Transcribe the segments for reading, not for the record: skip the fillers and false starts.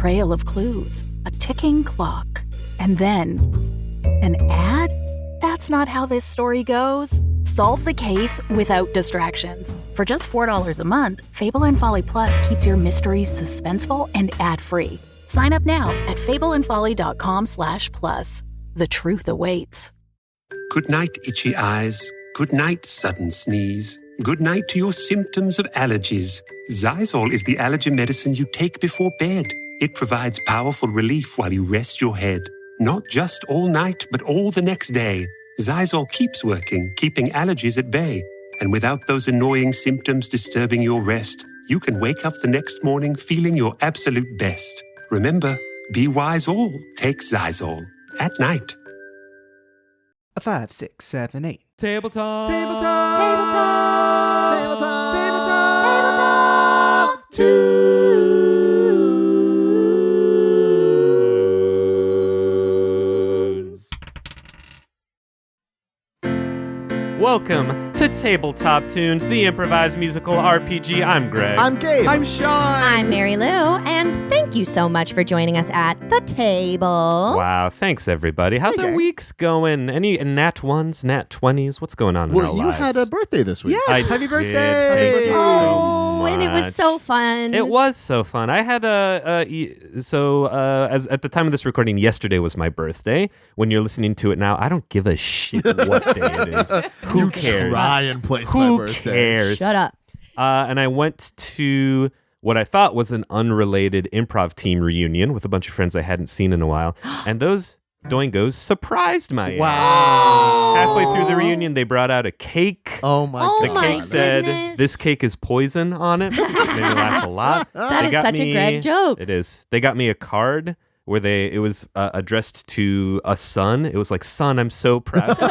trail of clues, a ticking clock, and then an ad? That's not how this story goes. Solve the case without distractions. For just $4 a month, Fable and Folly Plus keeps your mysteries suspenseful and ad-free. Sign up now at fableandfolly.com/plus. The truth awaits. Good night, itchy eyes. Good night, sudden sneeze. Good night to your symptoms of allergies. Xyzal is the allergy medicine you take before bed. It provides powerful relief while you rest your head. Not just all night, but all the next day. Xyzal keeps working, keeping allergies at bay. And without those annoying symptoms disturbing your rest, you can wake up the next morning feeling your absolute best. Remember, be wise all. Take Xyzal. At night. 5, 6, 7, 8. Table talk. Table talk. Table talk. Table talk. Table talk. Tunes. Welcome to Tabletop Tunes, the improvised musical RPG. I'm Greg. I'm Gabe. I'm Sean. I'm Mary Lou, and thank you so much for joining us at the table. Wow, thanks everybody. How's our gang. weeks going? Any nat 1s, nat 20s? What's going on in our Well, you lives? had a birthday this week. Yes, happy did. birthday. Thank you Oh, so and it was much. so fun. It was so fun. I had as at the time of this recording, yesterday was my birthday. When you're listening to it now, I don't give a shit what day it is. Who cares? Try and place my Who birthday. cares? Shut up. And I went to what I thought was an unrelated improv team reunion with a bunch of friends I hadn't seen in a while. And those doingos surprised my Wow. ass. Halfway through the reunion, they brought out a cake. Oh my Oh The god. my cake said, goodness. "This cake is poison" on it. Made me laugh a lot. That They is got such a Greg joke. It is. They got me a card where it was addressed to a son. It was like, "Son, I'm so proud of you."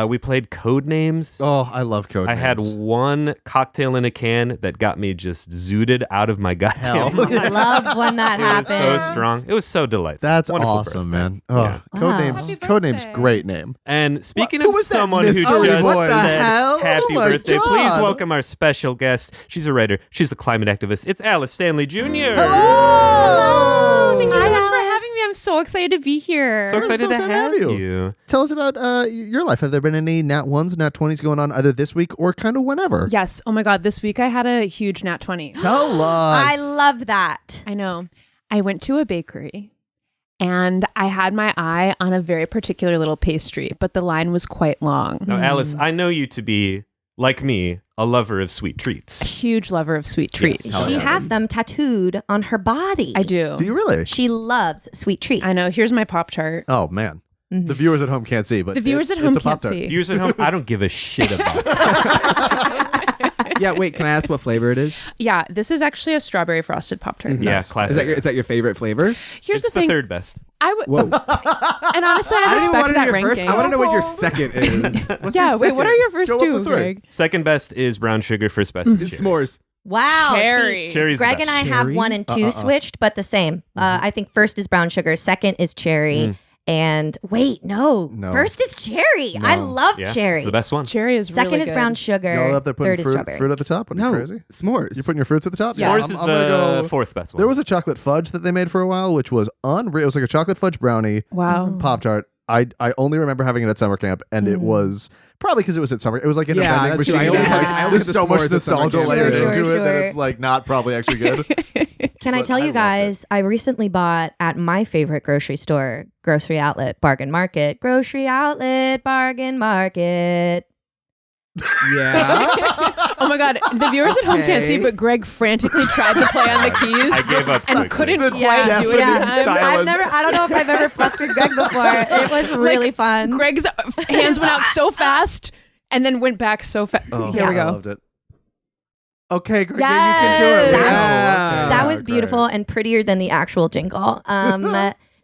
We played code names. Oh, I love code I had names. one cocktail in a can that got me just zooted out of my goddamn Hell. mind. I love when that It was happens. so strong. It was so delightful. That's Wonderful awesome, birthday. man. Oh, Yeah. code Wow. names. Happy Code names. birthday. Great name. And speaking Who of was that someone who mystery just voice? What the said hell? happy Oh my birthday, God. please welcome our special guest. She's a writer. She's a climate activist. It's Alice Stanley Jr. Oh, thank you so Hi, much for Alice. having me. I'm so excited to be here. So excited so to excited have to have you. Tell us about your life. Have there been any nat 1s, nat 20s going on either this week or kind of whenever? Yes. Oh my God. This week I had a huge nat 20. Tell us. I love that. I know. I went to a bakery and I had my eye on a very particular little pastry, but the line was quite long. Now, Alice, I know you to be, like me, a lover of sweet treats. Huge lover of sweet treats. Yes. She yeah. has them tattooed on her body. I do. Do you really? She loves sweet treats. I know. Here's my Pop-Tart. Oh, man. Mhm. The viewers at home can't see, but The viewers at home it's a can't Pop-Tart. see. Viewers at home, I don't give a shit about it. Yeah, wait, can I ask what flavor it is? Yeah, this is actually a strawberry frosted Pop-Tart. Yeah, Is classic. that your favorite flavor? Here's It's the thing. third best. I would, Whoa. and honestly, I I didn't want respect to know that your ranking. first. I want to know what your second is. What's Yeah, your wait, what second? are your first Show up two, the three. Greg? Second best is brown sugar. First best is It's cherry. s'mores. Wow. Cherry. See, Cherry's the Greg best. and I have Cherry? 1 and 2 switched, but the same. I think first is brown sugar, second is cherry, and wait, no. No. First is cherry. I love Yeah, cherry. it's the best one. Cherry is Second really is good. brown sugar. Y'all up there putting Third is strawberry. fruit at the top? What are you No, crazy? s'mores. You putting your fruits at the top? Yeah. Yours I'm is gonna the go- fourth best one. There was a chocolate fudge that they made for a while, which was unreal. It was like a chocolate fudge brownie Wow. Pop-Tart. I only remember having it at summer camp, and it was probably because it was at summer. It was like in a Yeah, vending that's true. machine. I only had- Like, I only there's had the so much s'mores at summer nostalgia camp, layered too. into Sure, it that sure. it's like not probably actually good. Can I But tell I you loved it. guys, I recently bought at my favorite grocery store, Grocery Outlet, Bargain Market. Grocery Outlet, Bargain Market. Yeah. Oh my God, the viewers at home can't see, Okay. but Greg frantically tried to play on the keys I gave up and quickly. couldn't The quite do it deafening in time. silence. I don't know if I've ever flustered Greg before. It was really fun. Greg's hands went out so fast and then went back so fast. Oh, Here we I go. loved it. Okay, Greg, Yes. you can do it. Wow. Yeah. That was Great. beautiful and prettier than the actual jingle.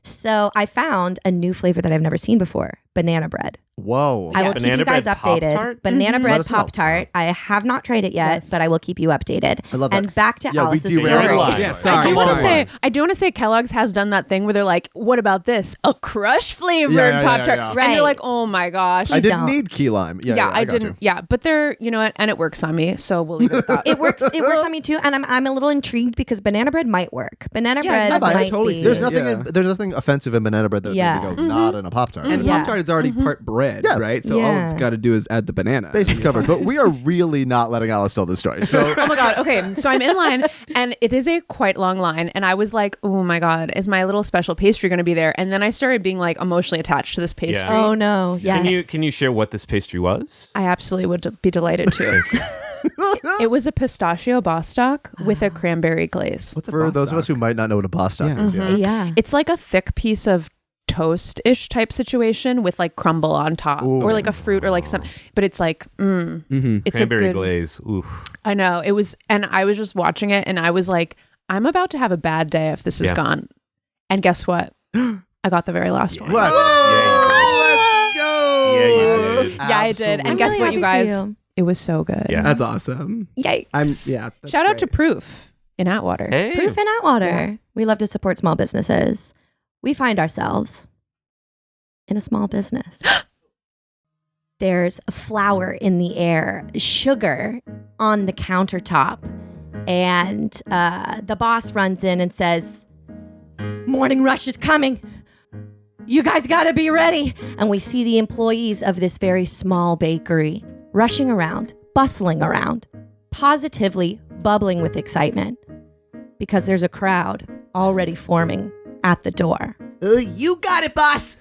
So I found a new flavor that I've never seen before, banana bread. Whoa. I will keep Banana you guys bread updated. Pop-Tart? Banana Let bread us know. Pop-Tart. I have not tried it yet, Yes. but I will keep you updated. I love that. And back to Yeah, we Alice's derailed story. Alice's Yeah, story. sorry. I do want to sorry. say, I do want to say Kellogg's has done that thing where they're like, "What about this? A crush flavored Yeah, Pop Tart?" yeah. And Right. you're like, "Oh my gosh." I didn't don't. need key lime. Yeah, I got didn't. you. Yeah, but they're, you know what, and it works on me, so we'll leave it at that. It works on me too, and I'm a little intrigued because banana bread might work. Banana Yeah, bread exactly. I might totally be. see There's it. nothing. Yeah. There's nothing offensive in banana bread that Yeah. would go not in a Pop-Tart. And Yeah. Pop-Tart is already part bread, Yeah. right? So all it's Yeah. got to do is add the banana. Base is covered, but we are really not letting Alice tell this story. So Oh my god. Okay, so I'm in line, and it is a quite long line, and I was like, "Oh my god, is my little special pastry going to be there?" And then I started being like emotionally attached to this pastry. Yeah. Oh no! Yes. Can you share what this pastry was? I absolutely would be delighted to. It was a pistachio Bostock with a cranberry glaze. What's a for those of us who Bostock? might not know what a Bostock Yeah. is, yeah. Yeah. It's like a thick piece of toast-ish type situation with like crumble on top, Ooh. or like a fruit, or like some. But it's like, it's Cranberry a good. glaze. Ooh. I know it was, and I was just watching it, and I was like, I'm about to have a bad day if this is Yeah. gone. And guess what? I got the very last one. Let's Let's go. Yeah, you did. Yeah, I did. And I'm guess really what, you happy for guys? you. It was so good. Yeah. That's awesome. Yikes. That's Shout out to great. Proof in Atwater. Hey. Proof in Atwater. We love to support small businesses. We find ourselves in a small business. There's flour in the air, sugar on the countertop, and the boss runs in and says, "Morning rush is coming. You guys gotta be ready." And we see the employees of this very small bakery rushing around, bustling around, positively bubbling with excitement because there's a crowd already forming at the door. You got it, boss.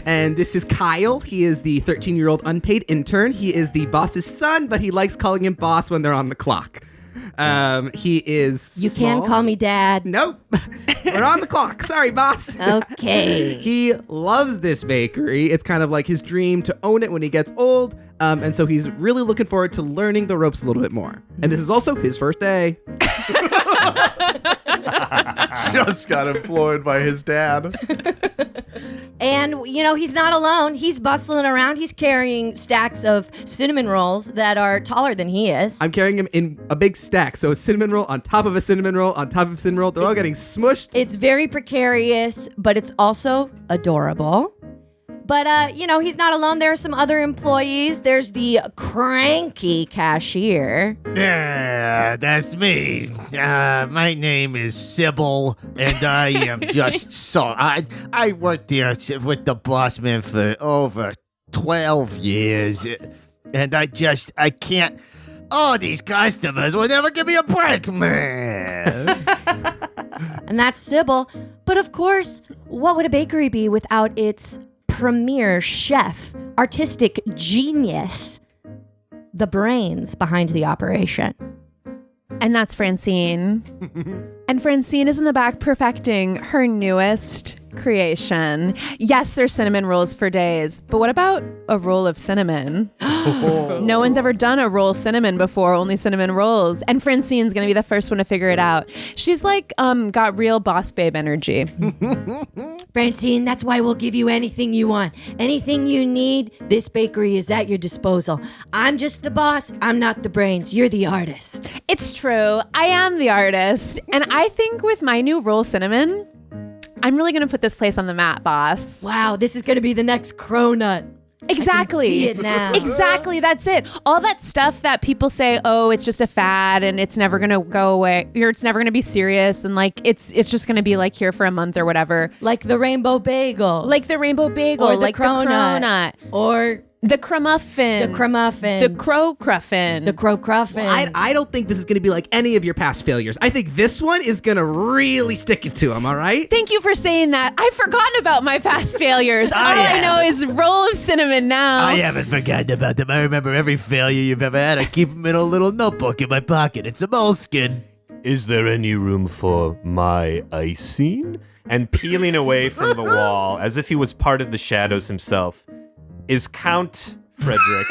And this is Kyle. He is the 13-year-old unpaid intern. He is the boss's son, but he likes calling him boss when they're on the clock. He is You can small. call me dad. Nope. We're on the clock. Sorry, boss. Okay. He loves this bakery. It's kind of like his dream to own it when he gets old. And so he's really looking forward to learning the ropes a little bit more. And this is also his first day. Just got employed by his dad. And, he's not alone. He's bustling around. He's carrying stacks of cinnamon rolls that are taller than he is. I'm carrying him in a big stack. So it's cinnamon roll on top of a cinnamon roll on top of a cinnamon roll. They're all getting smushed. It's very precarious, but it's also adorable. But, he's not alone. There are some other employees. There's the cranky cashier. Yeah, that's me. My name is Sybil, and I am just so. I worked there with the boss man for over 12 years, and I can't. Oh, these customers will never give me a break, man. And that's Sybil. But of course, what would a bakery be without its premier chef, artistic genius, the brains behind the operation? And that's Francine. And Francine is in the back perfecting her newest creation. Yes, there's cinnamon rolls for days, but what about a roll of cinnamon? No one's ever done a roll cinnamon before, only cinnamon rolls. And Francine's gonna be the first one to figure it out. She's like, got real boss babe energy. Francine, that's why we'll give you anything you want. Anything you need, this bakery is at your disposal. I'm just the boss. I'm not the brains. You're the artist. It's true. I am the artist. And I think with my new roll cinnamon, I'm really gonna put this place on the map, boss. Wow, this is going to be the next cronut. Exactly. I can see it now. Exactly. That's it. All that stuff that people say, oh, it's just a fad and it's never going to go away, or it's never going to be serious, and like it's just going to be like here for a month or whatever. Like the rainbow bagel. Like the rainbow bagel, Or the like cronut. the cronut, Or the crumuffin, the crumuffin. the crow cruffin. The crow cruffin. I don't think this is going to be like any of your past failures. I think this one is going to really stick it to him, all right? Thank you for saying that. I've forgotten about my past failures. All I know is roll of cinnamon now. I haven't forgotten about them. I remember every failure you've ever had. I keep them in a little notebook in my pocket. It's a moleskin. Is there any room for my icing? And peeling away from the wall, as if he was part of the shadows himself, is Count Frederick.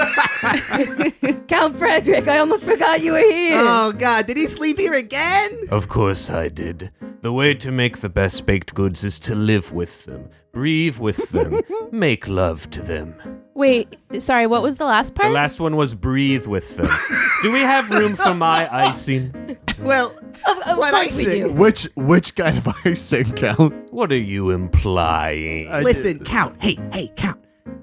Count Frederick, I almost forgot you were here. Oh, God. Did he sleep here again? Of course I did. The way to make the best baked goods is to live with them, breathe with them, make love to them. Wait, sorry, what was the last part? The last one was breathe with them. Do we have room for my icing? Well, what course we icing? do. Which kind of icing count? What are you implying? Listen, Count. Hey, Count.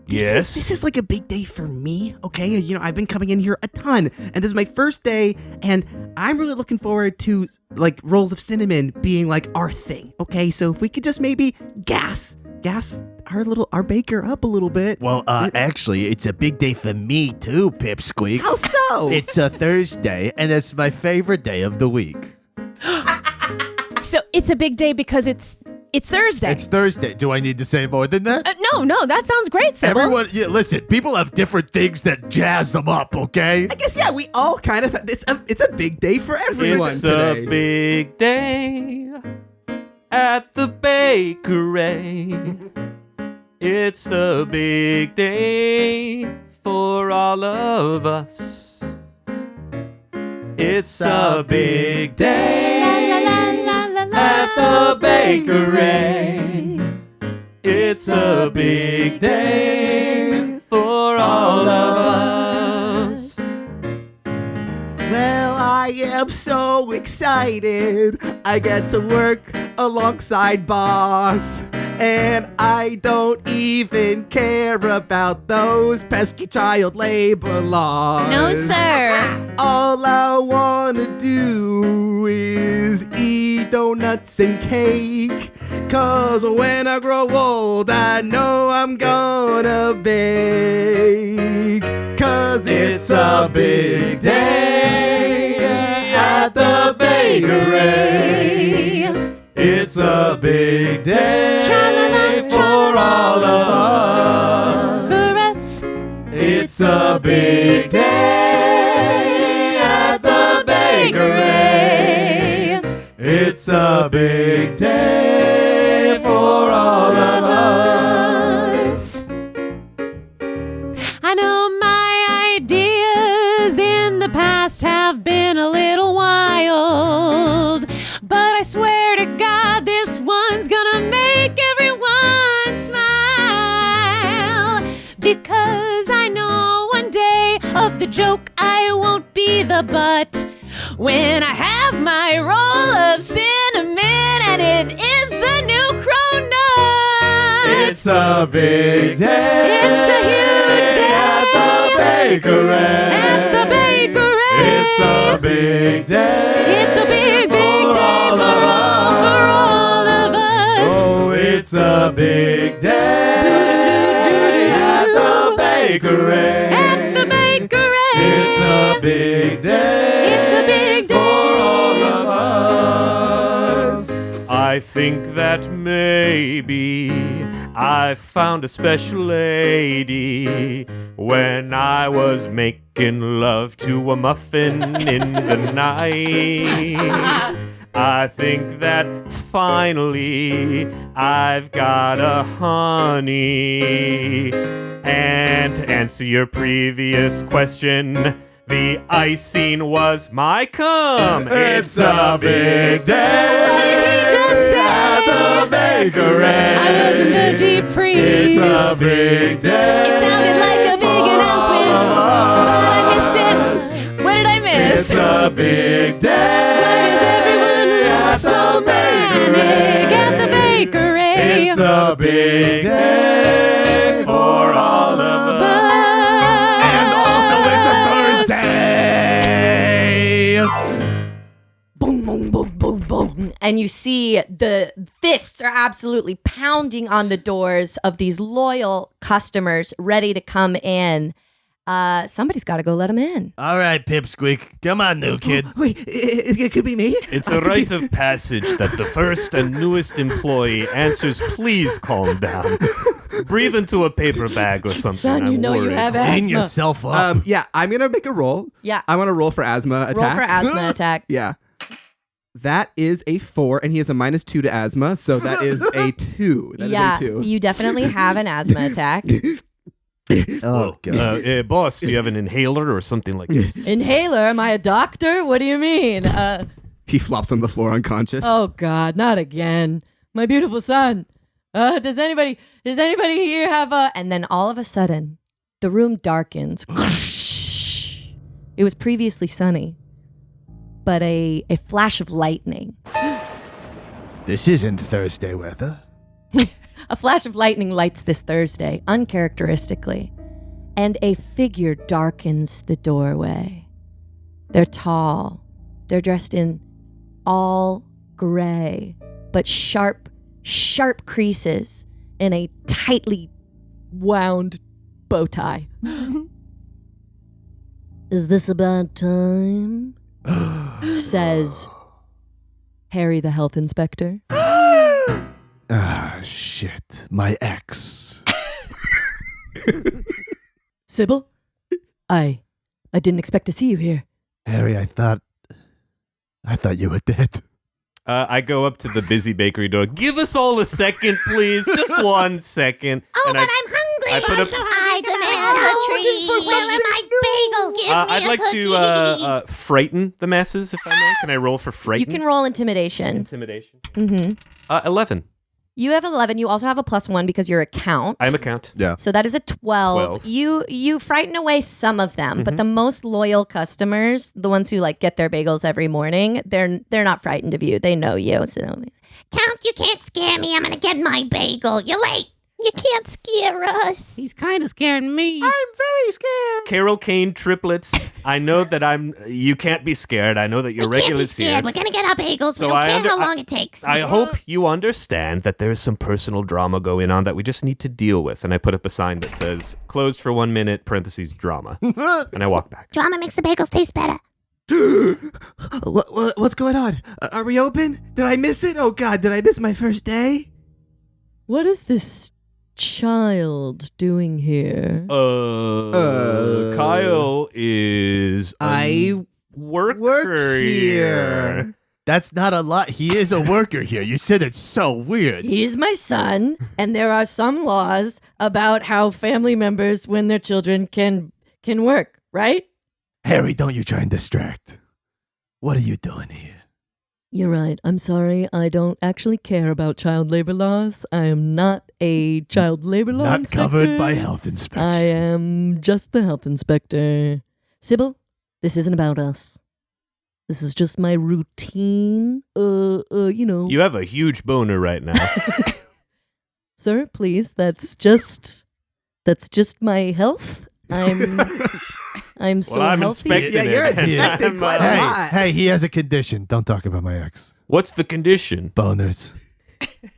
Yes? This is like a big day for me, okay? You know, I've been coming in here a ton, and this is my first day, and I'm really looking forward to, like, rolls of cinnamon being, like, our thing, okay? So if we could just maybe gas our baker up a little bit. Well, actually, it's a big day for me too, Pipsqueak. How so? It's a Thursday, and it's my favorite day of the week. So it's a big day because it's Thursday. It's Thursday. Do I need to say more than that? No, that sounds great, Sybil. Everyone, listen, people have different things that jazz them up, okay? I guess, yeah, we all kind of, it's a big day for everyone It's today. a big day at the bakery. It's a big day for all of us. It's a big day at the bakery. It's a big day for all of us. Well, I am so excited. I get to work alongside Boss. And I don't even care about those pesky child labor laws. No, sir. All I wanna do is eat donuts and cake. 'Cause when I grow old, I know I'm gonna bake. 'Cause it's a big day at the bakery. It's a big day for all of us. For us. It's a big day at the bakery. It's a big day for all of us. I know my ideas in the past have been a little wild, but I swear to God this one's gonna make everyone smile. Because I know one day of the joke I won't be the butt when I have my roll of cinnamon and it is the new cronut. It's a big day. It's a huge day at the bakery. at the bakery. It's a big day. It's a big day for all of us. Oh, it's a big day at the bakery. At the bakery. It's a big day. It's a big day for all of us. I think that maybe I found a special lady when I was making love to a muffin in the night. I think that finally I've got a honey. And to answer your previous question, the icing was my cum. It's a big day. What did he just say? At the bakery. I was in the deep freeze. It's a big day. It sounded like a big announcement, but I missed it. What did I miss? It's a big day. Why is everyone at so the bakery? panic at the bakery? It's a big day for all of us. And also it's a Thursday. Boom, boom, boom, boom, boom. And you see the fists are absolutely pounding on the doors of these loyal customers ready to come in. Somebody's got to go let them in. All right, Pipsqueak. Come on, new kid. Wait, it could be me? It's a rite of passage that the first and newest employee answers, please calm down. Breathe into a paper bag or something. Son, you I'm know you worried. have Clean asthma. yourself up. Yeah, I'm going to make a roll. Yeah. I want to roll for asthma attack. Roll for asthma attack. Yeah. That is a 4, and he has a -2 to asthma, so that is a 2. That is Yeah, a 2. you definitely have an asthma attack. Oh, God. Boss, do you have an inhaler or something like this? Inhaler? Am I a doctor? What do you mean? He flops on the floor unconscious. Oh God, not again. My beautiful son. Does anybody here have a? And then all of a sudden, The room darkens. It was previously sunny, but a flash of lightning. This isn't Thursday weather. A flash of lightning lights this Thursday, uncharacteristically, and a figure darkens the doorway. They're tall. They're dressed in all gray, but sharp creases in a tightly wound bow tie. Is this about time? Says Harry the health inspector. Ah, shit. My ex. Sybil? I didn't expect to see you here. Harry, I thought you were dead. I go up to the busy bakery door. Give us all a second, please. Just 1 second. Oh, And but I'm hungry. I put I'm up- so I demand a treat. Where are my bagels? Give I'd me like a to frighten the masses, if I may. Can I roll for You frighten? can roll intimidation. Intimidation. Mm-hmm. 11. You have 11. You also have a +1 because you're a count. I'm a count. Yeah. So that is a 12. 12. You frighten away some of them, but the most loyal customers, the ones who like get their bagels every morning, they're not frightened of you. They know you. So Count, you can't scare me. I'm gonna get my bagel. You're late. You can't scare us. He's kind of scaring me. I'm very scared. Carol Kane triplets. I know that you can't be scared. I know that your We can't be regulars scared. here. We're gonna get our bagels. So we don't I care under- how long it takes. I hope you understand that there is some personal drama going on that we just need to deal with. And I put up a sign that says, closed for 1 minute, parentheses, drama. And I walk back. Drama makes the bagels taste better. What's going on? Are we open? Did I miss it? Oh God, did I miss my first day? what is this child doing here? Kyle is I worker work here. That's not a lot. He is a worker here. You said it's so weird. He's my son, and there are some laws about how family members, when their children can work, right? Harry, don't you try and distract. What are you doing here? You're right. I'm sorry. I don't actually care about child labor laws. I am not a child labor law Not inspector. covered by health inspection. I am just the health inspector. Sybil, this isn't about us. This is just my routine. You have a huge boner right now. Sir, please. That's just my health. I'm so Well, I'm healthy. inspecting Yeah, you're it. inspecting I'm, quite a Hey, lot. hey, he has a condition. Don't talk about my ex. What's the condition? Boners.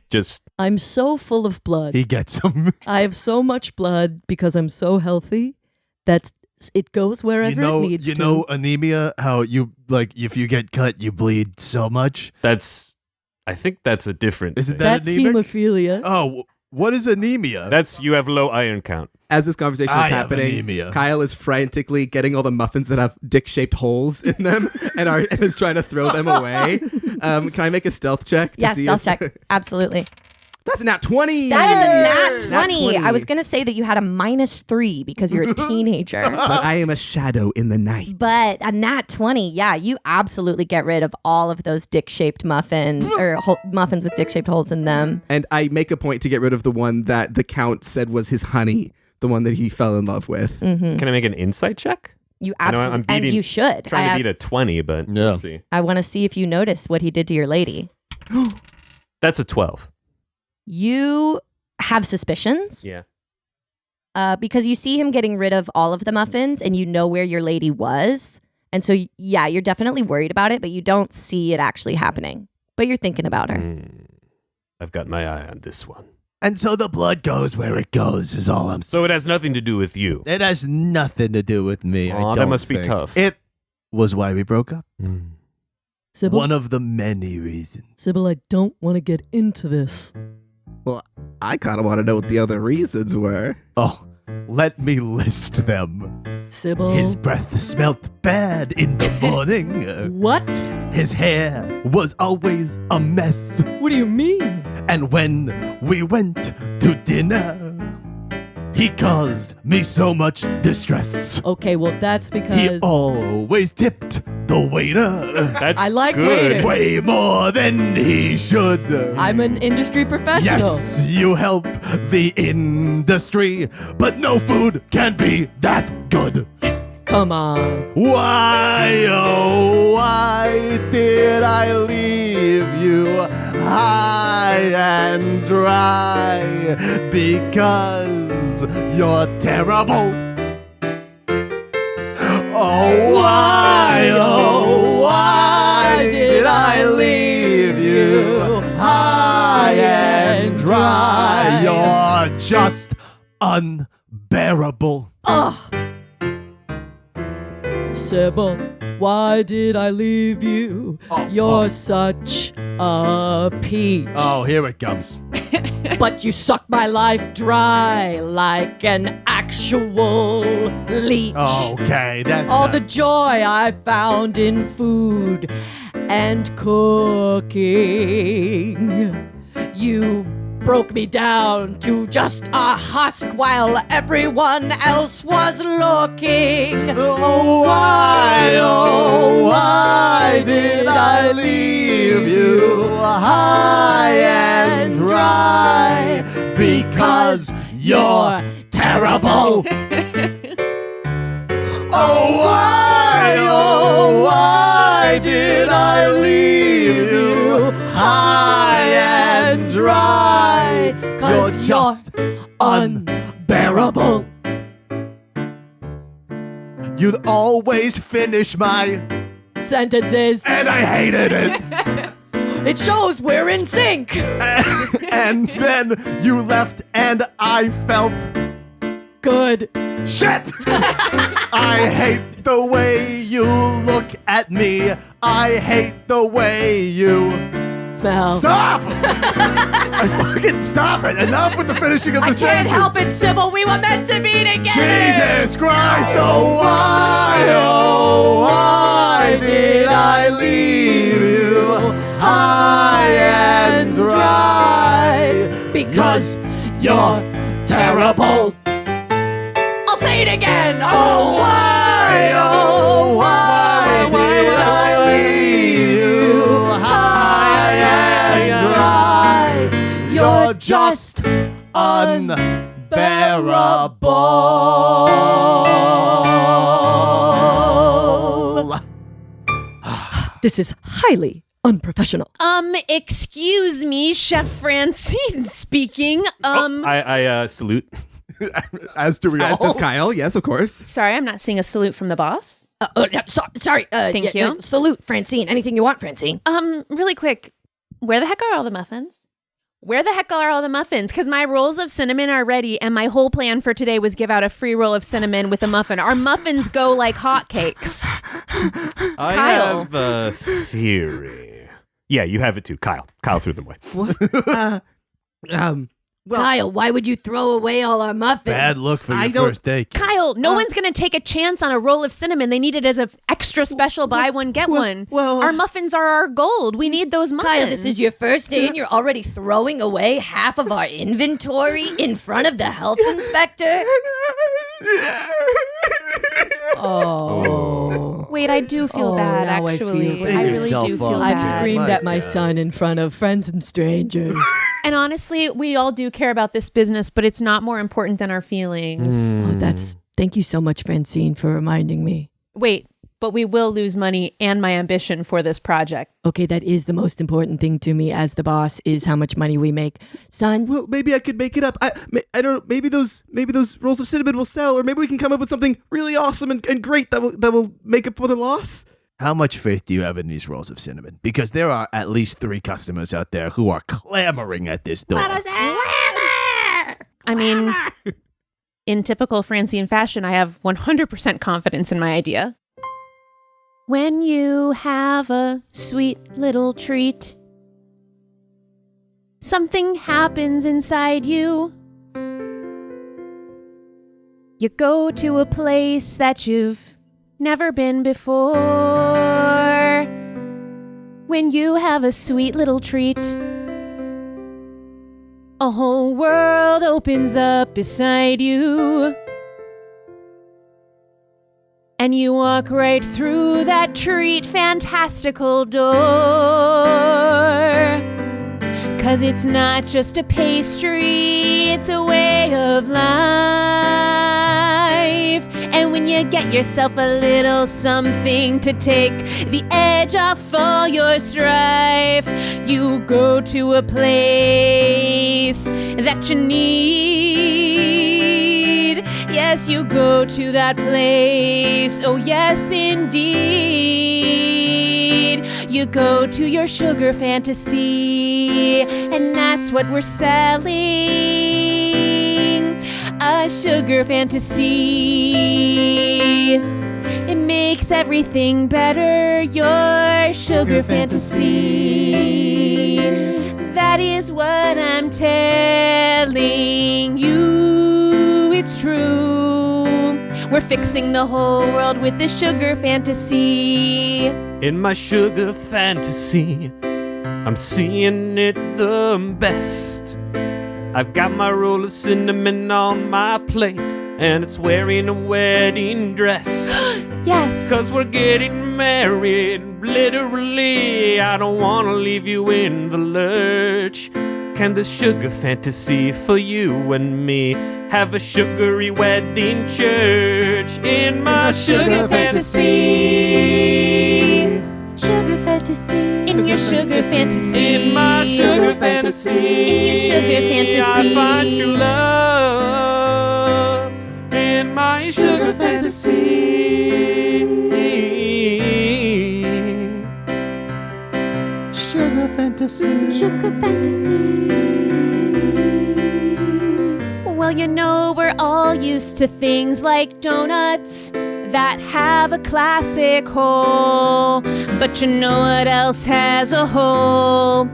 Just I'm so full of blood. He gets them. I have so much blood because I'm so healthy that it goes wherever it needs you to. know anemia, how you like if you get cut you bleed so much? I think that's a different Isn't thing. that That's anemic? hemophilia. Oh, what is anemia? That's you have low iron count. As this conversation is I have happening, anemia. Kyle is frantically getting all the muffins that have dick-shaped holes in them and is trying to throw them away. Can I make a stealth check? Yeah, stealth check. Absolutely. That's a nat 20. That is a nat 20. Nat 20. I was going to say that you had a -3 because you're a teenager. But I am a shadow in the night. But a nat 20, yeah, you absolutely get rid of all of those dick-shaped muffins or muffins with dick-shaped holes in them. And I make a point to get rid of the one that the Count said was his honey, the one that he fell in love with. Mm-hmm. Can I make an insight check? You I know I'm absolutely, and beating- you should. Trying to beat a 20, but Yeah. let's see. I want to see if you notice what he did to your lady. That's a 12. You have suspicions. Yeah. Because you see him getting rid of all of the muffins and you know where your lady was. And so, yeah, you're definitely worried about it, but you don't see it actually happening. But you're thinking about her. I've got my eye on this one. And so the blood goes where it goes is all I'm saying. So it has nothing to do with you. It has nothing to do with me. Aw, I that don't must be think. tough. It was why we broke up. Sybil, One of the many reasons. Sybil, I don't want to get into this. Well, I kind of want to know what the other reasons were. Oh, let me list them. Sybil. His breath smelt bad in the morning. What? His hair was always a mess. What do you mean? And when we went to dinner, He caused me so much distress. Okay, well, that's He because always tipped the waiter That's I like good. waiters. way more than he should. I'm an industry professional. Yes, you help the industry, but no food can be that good. Come on. Why, oh, why did I leave you high and dry? Because you're terrible. Oh, why did I leave you high and dry? You're just unbearable. Sybil, why did I leave you? You're such a peach. Oh, here it comes. But you suck my life dry like an actual leech. Okay, that's All not- the joy I found in food and cooking. You broke me down to just a husk while everyone else was looking. Oh, why did I leave you high and dry? Because you're terrible. Oh, why did I leave you high and dry? You're just unbearable. You'd always finish my Sentences. and I hated it. It shows we're in sync. And then you left and I felt Good. shit. I hate the way you look at me. I hate the way you Smell. stop. I fucking stop it. Enough with the finishing of the I can't sentence. help it, Sybil. We were meant to be together. Jesus Christ, oh why did I leave you high and dry? Because You're terrible. I'll say it again. Oh why did I leave you high and dry? You're just unbearable. This is highly unprofessional. Excuse me, Chef Francine speaking. I salute. As do we As all. does Kyle. Yes, of course. Sorry, I'm not seeing a salute from the boss. Sorry. Thank you. Salute, Francine. Anything you want, Francine. Really quick, where the heck are all the muffins? Where the heck are all the muffins? Because my rolls of cinnamon are ready, and my whole plan for today was give out a free roll of cinnamon with a muffin. Our muffins go like hotcakes. I Kyle. have a theory. Yeah, you have it too, Kyle. Kyle threw them away. What? Well, Kyle, why would you throw away all our muffins? Bad look for I your don't- first day. Kyle, no one's going to take a chance on a roll of cinnamon. They need it as an extra special buy one, get one. well, our muffins are our gold. We need those muffins. Kyle, this is your first day and you're already throwing away half of our inventory in front of the health inspector? Oh. Wait, I do feel Oh, bad, now I actually. feel I bad. really do feel I've bad. screamed at my God. son in front of friends and strangers. And honestly, we all do care about this business, but it's not more important than our feelings. Thank you so much, Francine, for reminding me. Wait, but we will lose money and my ambition for this project. Okay, that is the most important thing to me as the boss is how much money we make. Son, well, maybe I could make it up. I don't know. Maybe those rolls of cinnamon will sell, or maybe we can come up with something really awesome and great that will make up for the loss. How much faith do you have in these rolls of cinnamon? Because there are at least 3 customers out there who are clamoring at this door. I mean, in typical Francine fashion, I have 100% confidence in my idea. When you have a sweet little treat, something happens inside you. You go to a place that you've never been before. When you have a sweet little treat, a whole world opens up beside you. And you walk right through that treat fantastical door. 'Cause it's not just a pastry, it's a way of life. And when you get yourself a little something to take the edge off all your strife, you go to a place that you need. Yes, you go to that place. Oh, yes, indeed. You go to your sugar fantasy, and that's what we're selling. A sugar fantasy. It makes everything better. Your sugar fantasy. That is what I'm telling you. It's true. We're fixing the whole world with the sugar fantasy. In my sugar fantasy, I'm seeing it the best. I've got my roll of cinnamon on my plate, and it's wearing a wedding dress. Yes. 'Cause we're getting married, literally. I don't want to leave you in the lurch. Can this sugar fantasy for you and me have a sugary wedding church? In my sugar fantasy. Sugar fantasy. In your sugar fantasy. In my sugar fantasy. In your sugar fantasy. I find true love. In my sugar fantasy. Sugar fantasy. Sugar fantasy. Well, you know, we're all used to things like donuts that have a classic hole. But you know what else has a hole?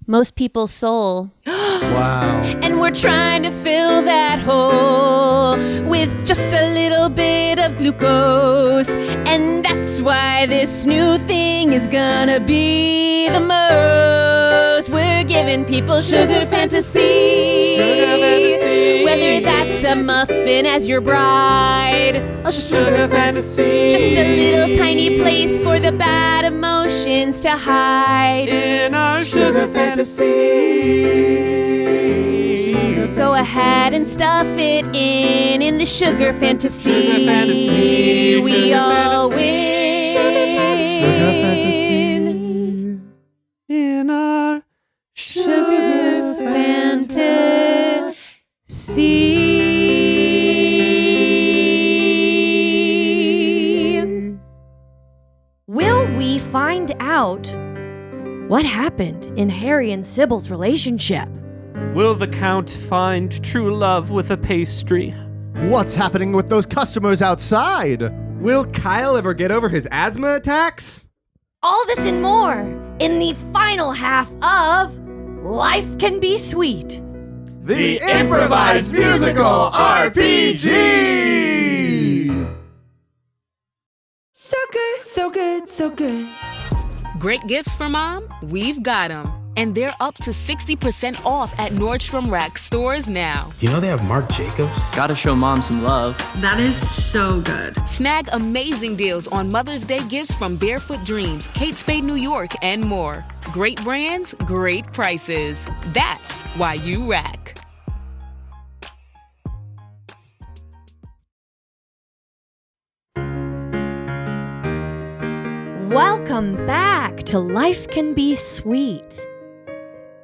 Most people's soul. Wow. And we're trying to fill that hole with just a little bit of glucose. And that's why this new thing is gonna be the most. We're giving people sugar fantasy. Sugar fantasy. Whether that's a muffin as your bride, A sugar fantasy. just a little tiny place for the bad emotions to hide. In our sugar fantasy. Go ahead and stuff it in the sugar fantasy. Sugar fantasy. We Sugar all fantasy. win. Sugar fantasy. In our Sugar fantasy. Will we find out what happened in Harry and Sybil's relationship? Will the Count find true love with a pastry? What's happening with those customers outside? Will Kyle ever get over his asthma attacks? All this and more in the final half of Life Can Be Sweet. The improvised musical RPG! So good, so good, so good. Great gifts for mom? We've got them. And they're up to 60% off at Nordstrom Rack stores now. You know they have Marc Jacobs? Gotta show mom some love. That is so good. Snag amazing deals on Mother's Day gifts from Barefoot Dreams, Kate Spade New York, and more. Great brands, great prices. That's why you rack. Welcome back to Life Can Be Sweet.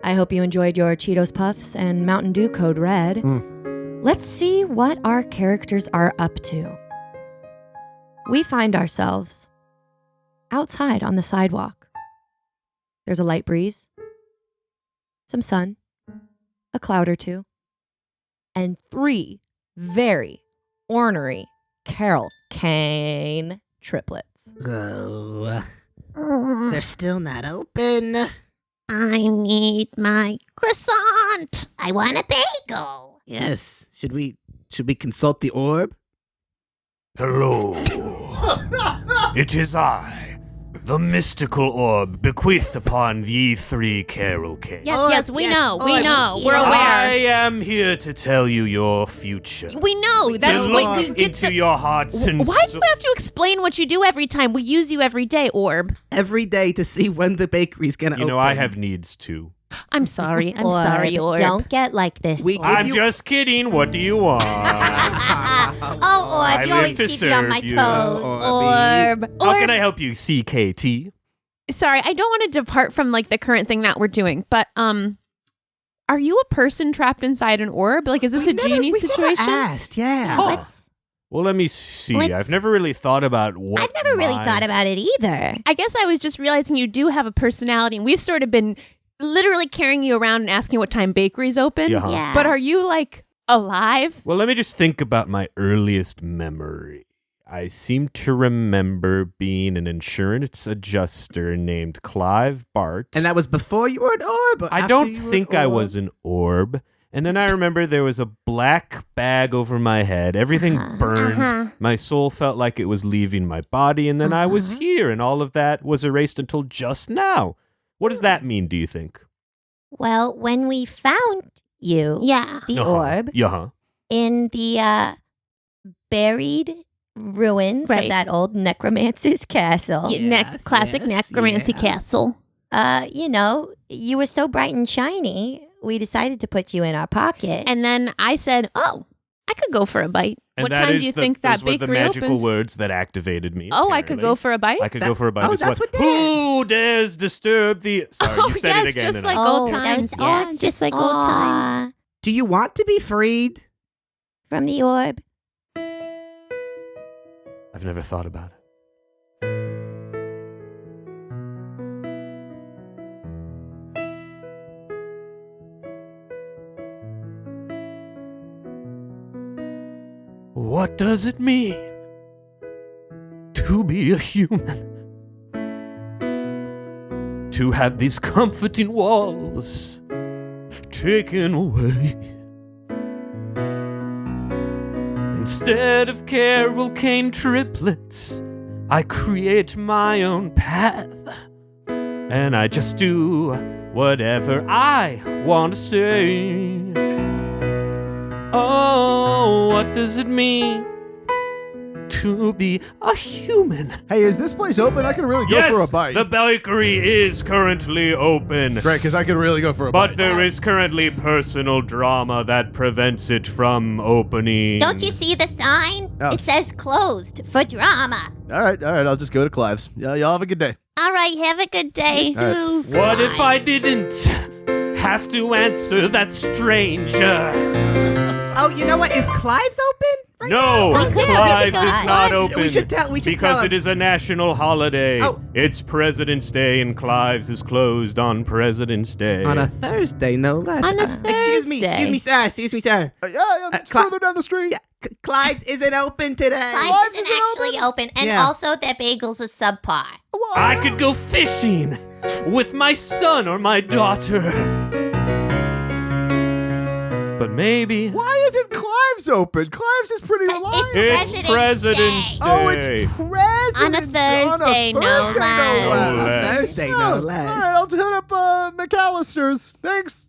I hope you enjoyed your Cheetos Puffs and Mountain Dew Code Red. Let's see what our characters are up to. We find ourselves outside on the sidewalk. There's a light breeze, some sun, a cloud or two, and 3 very ornery Carol Kane triplets. Oh, they're still not open. I need my croissant. I want a bagel. Yes. Should we consult the orb? Hello. It is I, The mystical orb bequeathed upon ye three Carol Kane. Yes, we know. We're I aware. am here to tell you your future. We know. That's to what look you get into to. your hearts and Why do you have to explain what you do every time? We use you every day, Orb. Every day to see when the bakery's gonna open. You know, I have needs too. I'm sorry. I'm sorry, Orb. Don't get like this. We Orb. give I'm you- just kidding. What do you want? Oh, Orb, you live always to keep me on my serve you. toes. Orb. How Orb. can I help you, CKT? Sorry, I don't want to depart from like the current thing that we're doing, but are you a person trapped inside an orb? Like, is this a genie we've situation? Never asked, yeah. Oh. Let's. Well, let me see. Let's- I've never really thought about what. I've never really my- thought about it either. I guess I was just realizing you do have a personality, and we've sort of been literally carrying you around and asking what time bakery's open. Yeah. Yeah. But are you like alive? Well, let me just think about my earliest memory. I seem to remember being an insurance adjuster named Clive Bart. And that was before you were an orb? Or I after don't you were think an I orb? was an orb. And then I remember there was a black bag over my head. Everything burned. My soul felt like it was leaving my body. And then I was here, and all of that was erased until just now. What does that mean, do you think? Well, when we found you, the orb, in the buried ruins of that old necromancer's castle. Classic necromancy castle. You know, you were so bright and shiny, we decided to put you in our pocket. And then I said, "Oh, I could go for a bite." And What that time is do you the- think that those were the bakery magical opens? words that activated me. Oh, I could go for a bite? I could go for a bite. Oh, Guess that's what did. Who dares disturb the... Sorry, you said yes, it again. just and like I- old that times. was- Yeah, it's just like old times. Do you want to be freed? From the orb. I've never thought about it. What does it mean to be a human? To have these comforting walls taken away. Instead of Carol Kane triplets, I create my own path. And I just do whatever I want to say. Oh, what does it mean to be a human? Hey, is this place open? I could really go Yes, for a bite. the bakery is currently open. Great, because I could really go for a But bite. there is currently personal drama that prevents it from opening. Don't you see the sign? Oh. It says closed for drama. All right, I'll just go to Clive's. Y'all have a good day. All right, have a good day. All right. What if I didn't have to answer that stranger? Oh, you know what? Is Clive's open? No, Oh, yeah, we could Clive's go is Clive's. not open. We should tell because him. it is a national holiday. Oh. It's President's Day, and Clive's is closed on President's Day. On a Thursday, no less. On a Excuse me, Thursday. sir. Yeah, it's further down the street. Yeah, Clive's isn't open today. Clive's isn't actually open, and Yeah. also their bagels are subpar. I could go fishing with my son or my daughter. But maybe Why isn't Clive's open? Clive's is pretty alive. it's President's Day. Oh, it's President's On a Thursday, no Thursday, less. No less. Thursday, no less. All right, I'll hit up McAllister's. Thanks.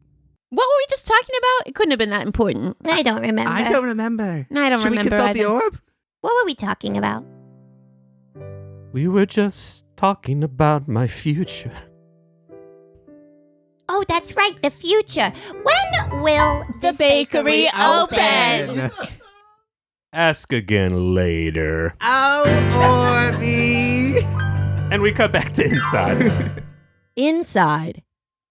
What were we just talking about? It couldn't have been that important. I don't remember. I don't remember. I don't Should remember we consult either. the orb? What were we talking about? We were just talking about my future. Oh, that's right, the future. When will The this bakery open? Ask again later. Oh, Orby. And we cut back to inside. Inside,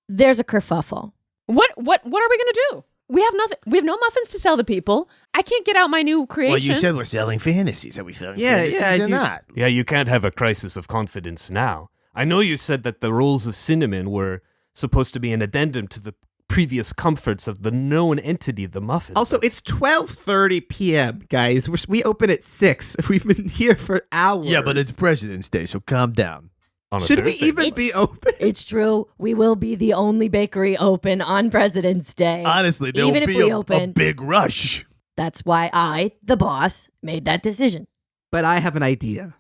there's a kerfuffle. What are we gonna do? We have nothing. We have no muffins to sell to people. I can't get out my new creation. Well, you said we're selling fantasies. Are we selling Yeah, fantasies yeah, or you- not? Yeah, you can't have a crisis of confidence now. I know you said that the rolls of cinnamon were supposed to be an addendum to the previous comforts of the known entity, the muffin. Also, it's 12:30 p.m., guys. We open at 6. We've been here for hours. Yeah, but it's President's Day, so calm down. On a Should we Thursday. even be open? It's true. We will be the only bakery open on President's Day. Honestly, there'll Even if be we a open. big rush. That's why I, the boss, made that decision. But I have an idea.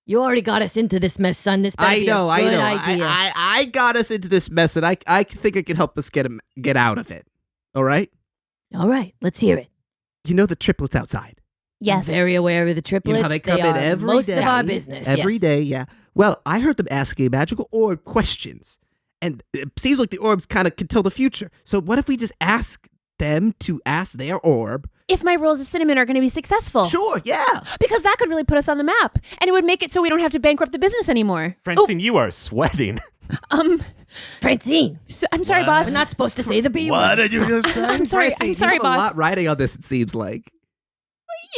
You already got us into this mess, son. This better be a good idea. I got us into this mess, and I think I can help us get out of it. All right? All right, let's hear it. You know the triplets outside? Yes. I'm very aware of the triplets. You know how they come in every day. Most of our business. Every day, yeah. Well, I heard them asking magical orb questions, and it seems like the orbs kind of can tell the future. So what if we just ask them to ask their orb if my rolls of cinnamon are going to be successful? Sure, yeah. Because that could really put us on the map, and it would make it so we don't have to bankrupt the business anymore. Francine, you are sweating. Francine. I'm sorry, boss. We're not supposed to say the B word. What did you just say? I'm sorry, Francine, I'm sorry, you have boss. a lot riding on this, it seems like.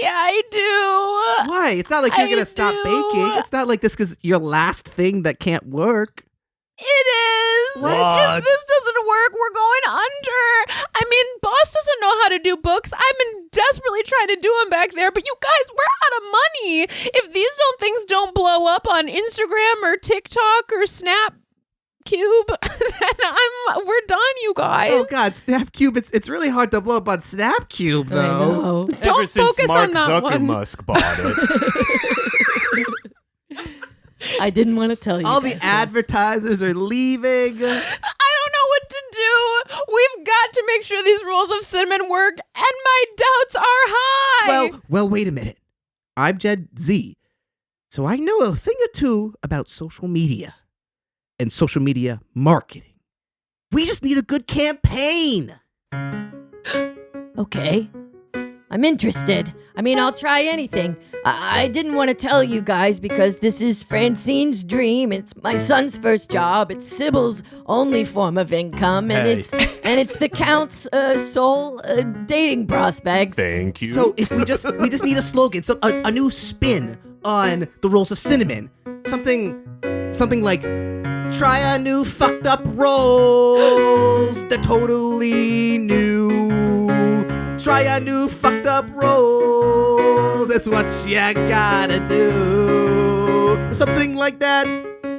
Yeah, I do. Why? It's not like you're going to stop baking. It's not like this is your last thing that can't work. It is. What? If this doesn't work, we're going under. I mean, boss doesn't know how to do books. I've been desperately trying to do them back there, but you guys, we're out of money. If these things don't blow up on Instagram or TikTok or Snap Cube, then we're done, you guys. Oh God, Snapcube! It's really hard to blow up on Snapcube, though. Don't Ever since focus Mark on that one. Zuckermusk bought it. I didn't want to tell you. All the advertisers are leaving. I don't know what to do. We've got to make sure these rolls of cinnamon work, and my doubts are high. Well, wait a minute. I'm Gen Z, so I know a thing or two about social media and social media marketing. We just need a good campaign. Okay. I'm interested. I mean, I'll try anything. I didn't want to tell you guys because this is Francine's dream. It's my son's first job. It's Sybil's only form of income, and it's the Count's sole dating prospects. Thank you. So if we just need a slogan, a new spin on the rolls of cinnamon, something like try a new fucked up rolls. They're totally new. Try a new fucked up rolls. That's what you gotta do. Something like that.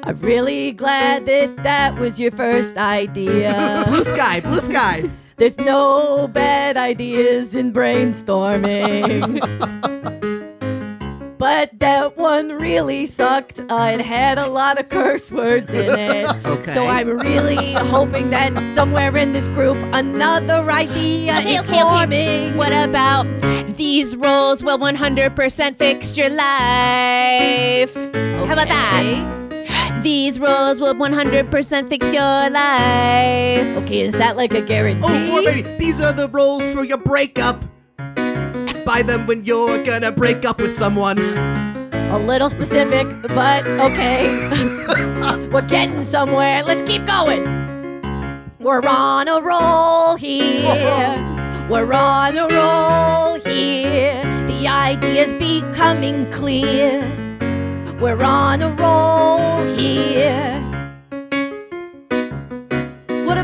I'm really glad that was your first idea. Blue sky. There's no bad ideas in brainstorming. But that one really sucked. It had a lot of curse words in it. Okay. So I'm really hoping that somewhere in this group another idea is forming. What about these rolls will 100% fix your life? How about that? These rolls will 100% fix your life. Okay, is that like a guarantee? Oh, or maybe these are the rolls for your breakup. Buy them when you're gonna break up with someone. A little specific, but okay. We're getting somewhere. Let's keep going. We're on a roll here. We're on a roll here. The idea's becoming clear. We're on a roll here. What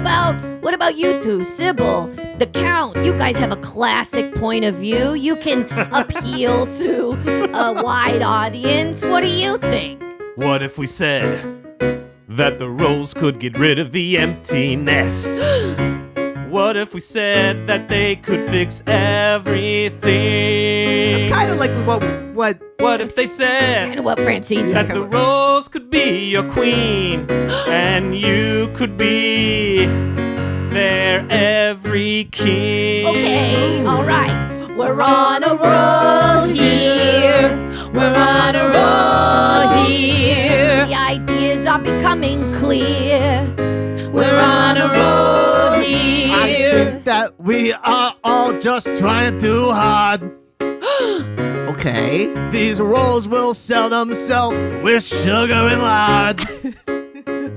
about you two, Sybil, the Count? You guys have a classic point of view. You can appeal to a wide audience. What do you think? What if we said that the rolls could get rid of the emptiness? What if we said that they could fix everything? It's kind of like What if they said Kind of what Francine said. that the rolls could be your queen and you could be their every king? Okay, all right. We're on a roll here. We're on a roll here. The ideas are becoming clear. We're on a roll here. I think that we are all just trying too hard. okay. These rolls will sell themselves with sugar and lard.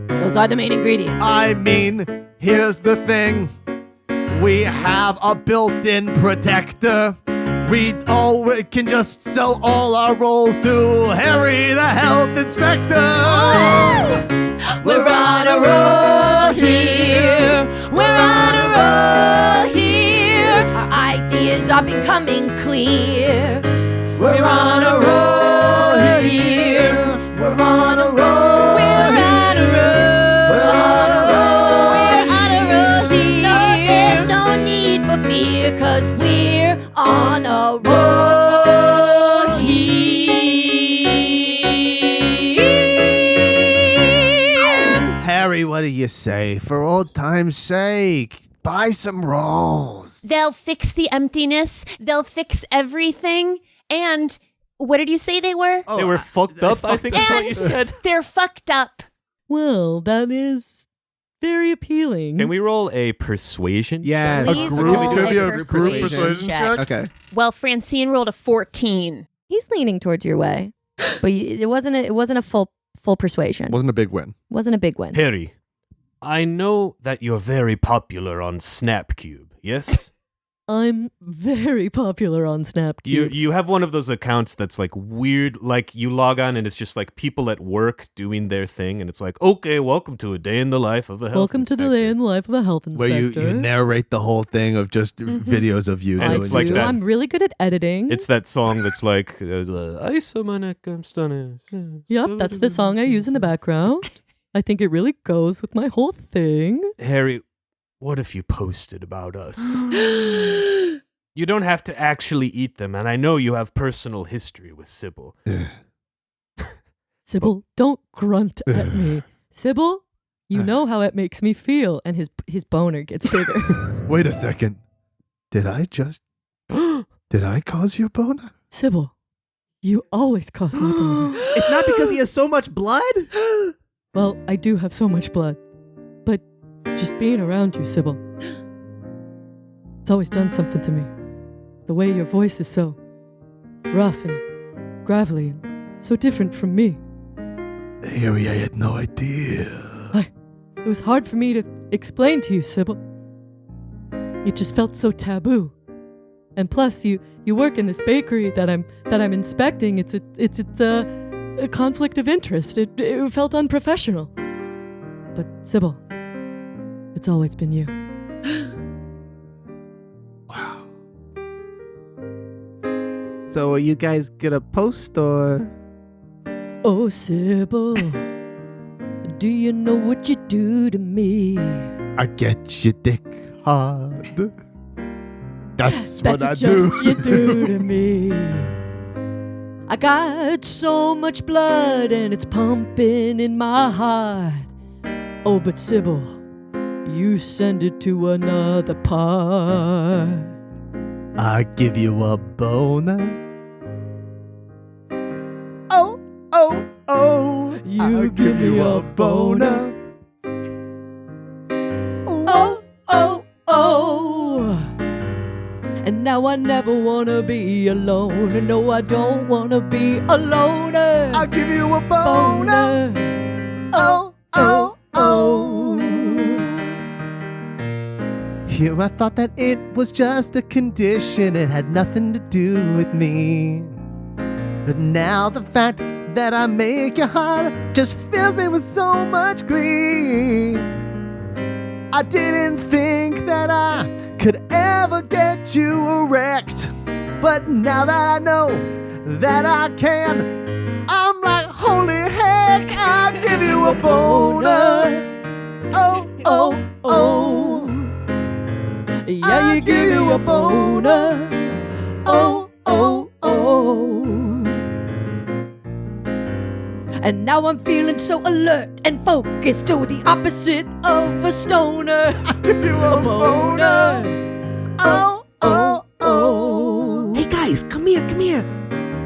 Those are the main ingredients. I mean, here's the thing. We have a built-in protector. We can just sell all our rolls to Harry the health inspector. We're on a roll here. We're on a roll here. Our ideas are becoming clear. We're on a roll here. We're on a roll. We're on a roll. We're on a roll. We're on a roll here. No, there's no need for fear, 'cause we're on a roll here. you say? For old time's sake, buy some rolls. They'll fix the emptiness. They'll fix everything. And what did you say they were? They were fucked up, I think that's what you said. They're fucked up. Well, that is very appealing. Can we roll a persuasion? Yes. Please A roll group, could be a a group persuasion check. Okay. Well, Francine rolled a 14. He's leaning towards your way, but it wasn't a full persuasion. Wasn't a big win. Wasn't a big win. Harry, I know that you're very popular on Snapcube, yes? I'm very popular on Snapcube. You have one of those accounts that's like weird, like you log on and it's just like people at work doing their thing, and it's like, okay, welcome to a day in the life of a health Welcome to the day in the life of a health Where inspector. you narrate the whole thing of just videos of you And doing it's like your that. job. I'm really good at editing. It's that song that's like, ice on my neck, I'm stunning. Yep, that's the song I use in the background. I think it really goes with my whole thing. Harry, what if you posted about us? You don't have to actually eat them, and I know you have personal history with Sybil. Sybil, don't grunt at me. Sybil, you know how it makes me feel. And his boner gets bigger. Wait a second. Did I cause your boner? Sybil, you always cause my boner. It's not because he has so much blood? Well, I do have so much blood. But just being around you, Sybil, it's always done something to me. The way your voice is so rough and gravelly and so different from me. Harry, I had no idea. It was hard for me to explain to you, Sybil. It just felt so taboo. And plus, you work in this bakery that I'm inspecting. It's a conflict of interest. It felt unprofessional. But Sybil, it's always been you. Wow. So are you guys gonna post or? Oh, Sybil, do you know what you do to me? I get your dick hard. That's what I That's do. what you do to me. I got so much blood and it's pumping in my heart. Oh, but Sybil, you send it to another part. I give you a boner. Oh, oh, oh. You give me a boner. Oh, Oh, oh. And now I never wanna be alone. And no, I don't wanna be a loner. I give you a boner. Oh, oh, oh. Here I thought that it was just a condition. It had nothing to do with me. But now the fact that I make you hard just fills me with so much glee. I didn't think that I could ever get you erect, but now that I know that I can, I'm like, holy heck, I'll give you a boner. Oh, oh, oh. Yeah, I'll you give you me a boner. Oh, oh, oh. And now I'm feeling so alert and focused to the opposite of a stoner. I'll give you a boner. Oh, oh, oh. Hey guys, come here, come here.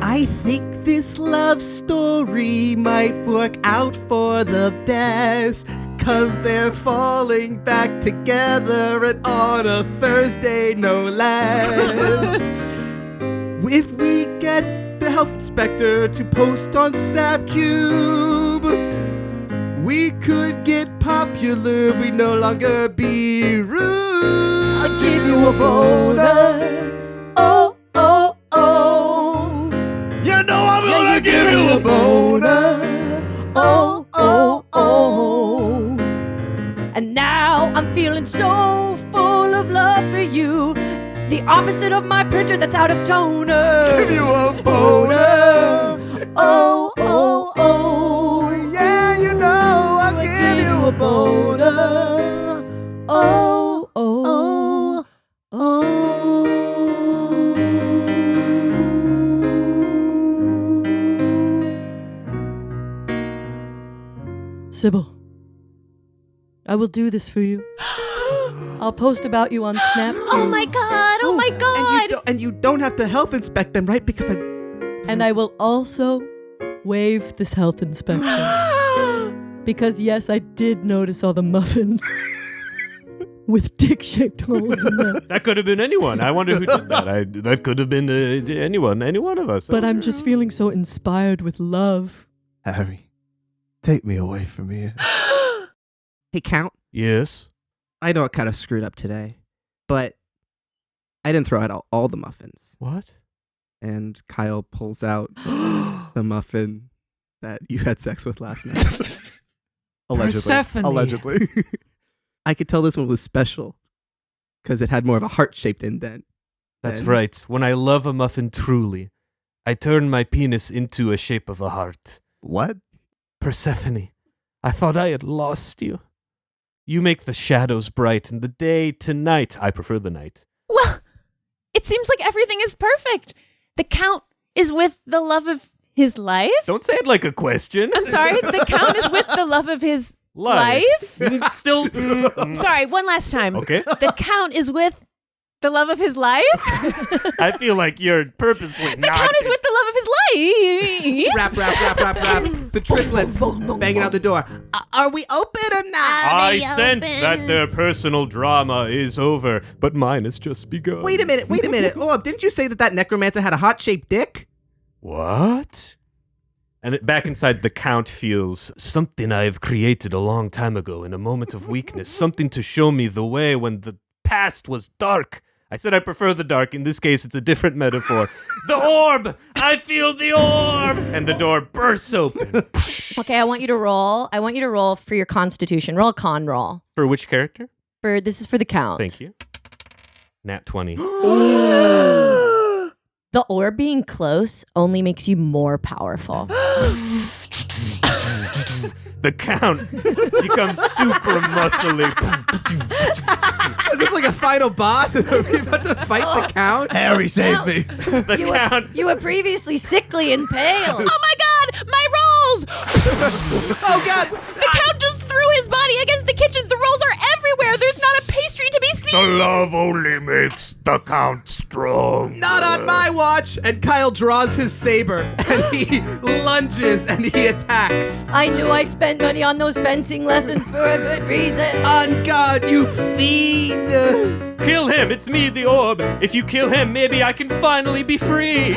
I think this love story might work out for the best. 'Cause they're falling back together and on a Thursday, no less. If we get the health inspector to post on Snapcube, we could get popular, we'd no longer be rude. I'll give you a boner. Oh, oh, oh. You know I'm gonna give you a boner. Oh, oh, oh. And now I'm feeling so full of love for you. The opposite of my printer that's out of toner. Give you a boner. Oh, oh, oh. Yeah, you know I'll give you a boner. Oh, oh, Sybil, I will do this for you. I'll post about you on Snap. Oh my god! Oh my god! And you don't have to health inspect them, right? Because And I will also waive this health inspection. Because yes, I did notice all the muffins with dick-shaped holes in them. That could have been anyone. I wonder who did that. That could have been any one of us. But I'm just feeling so inspired with love. Harry, take me away from here. Hey, Count. Yes? I know I kind of screwed up today, but I didn't throw out all the muffins. What? And Kyle pulls out the muffin that you had sex with last night. Allegedly. Persephone. Allegedly. I could tell this one was special because it had more of a heart-shaped indent. That's right. When I love a muffin truly, I turn my penis into a shape of a heart. What? Persephone, I thought I had lost you. You make the shadows bright and the day to night. I prefer the night. Well, it seems like everything is perfect. The Count is with the love of his life. Don't say it like a question. I'm sorry. The Count is with the love of his life? Still. Sorry, one last time. Okay. The Count is with the love of his life? I feel like you're purposefully The Count is with the love of his life. Rap. The triplets banging out the door. Are we open or not? I sense that their personal drama is over, but mine has just begun. Wait a minute. Oh, didn't you say that necromancer had a heart-shaped dick? What? And back inside, the Count feels something I've created a long time ago in a moment of weakness, something to show me the way when the past was dark. I said I prefer the dark. In this case, it's a different metaphor. The orb! I feel the orb! And the door bursts open. Okay, I want you to roll for your constitution. Roll a con roll. For which character? This is for the Count. Thank you. Nat 20. The orb being close only makes you more powerful. The Count becomes super muscly. Is this like a final boss? Are we about to fight the Count? Harry, save me. The Count. You were previously sickly and pale. Oh my god, my rolls! Oh god! The Count just threw his body against the kitchen. The rolls are everywhere. There's not a pastry to be The seen. love only makes the Count strong. Not on my watch! And Kyle draws his saber and he lunges and he attacks. I knew I spent money on those fencing lessons for a good reason. On guard, you fiend! Kill him. It's me, the orb. If you kill him, maybe I can finally be free.